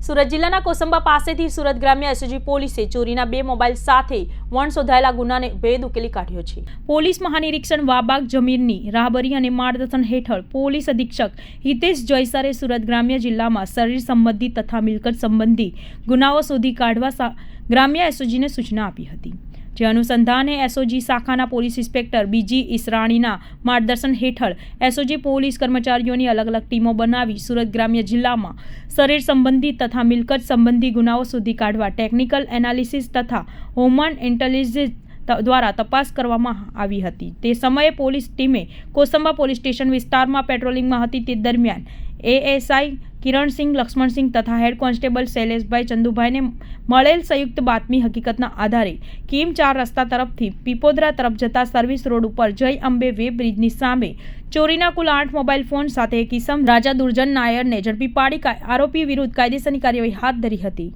સુરત જિલ્લાના કોસંબા પાસેથી સુરત ગ્રામ્ય એસઓજી પોલીસે ચોરીના 2 મોબાઈલ સાથે શોધાયેલા ગુનાને ભેદ ઉકેલી કાઢ્યો છે। પોલીસ મહાનિરીક્ષક વાબાગ જમીરની રાહબરી અને માર્ગદર્શન હેઠળ પોલીસ અધિક્ષક હિતેશ જયસરે સુરત ગ્રામ્ય જિલ્લામાં શરીર સંબંધી તથા મિલકત સંબંધી ગુનાઓ શોધી કાઢવા ગ્રામ્ય એસઓજીને સૂચના આપી હતી। જે અનુસંધાને એસઓજી શાખાના પોલીસ ઇન્સ્પેક્ટર બીજી ઈસરાણીના માર્ગદર્શન હેઠળ એસઓજી પોલીસ કર્મચારીઓની અલગ અલગ ટીમો બનાવી સુરત ગ્રામ્ય જિલ્લામાં શરીર સંબંધી તથા મિલકત સંબંધી ગુનાઓ શોધી કાઢવા ટેકનિકલ એનાલિસિસ તથા હ્યુમન ઇન્ટેલિજન્સ દ્વારા તપાસ કરવામાં આવી હતી। તે સમયે પોલીસ ટીમે કોસંબા પોલીસ સ્ટેશન વિસ્તારમાં પેટ્રોલિંગમાં હતી। તે દરમિયાન એએસઆઈ કિરણસિંહ લક્ષ્મણસિંહ તથા હેડ કોન્સ્ટેબલ શૈલેષભાઈ ચંદુભાઈને મળેલ સંયુક્ત બાતમી હકીકતના આધારે કીમ 4 રસ્તા તરફથી પીપોદરા તરફ જતા સર્વિસ રોડ ઉપર જય અંબે વે બ્રિજની સામે ચોરીના કુલ 8 મોબાઈલ ફોન સાથે એક ઇસમ રાજા દુર્જન નાયરને ઝડપી પાડી આરોપી વિરુદ્ધ કાયદેસરની કાર્યવાહી હાથ ધરી હતી।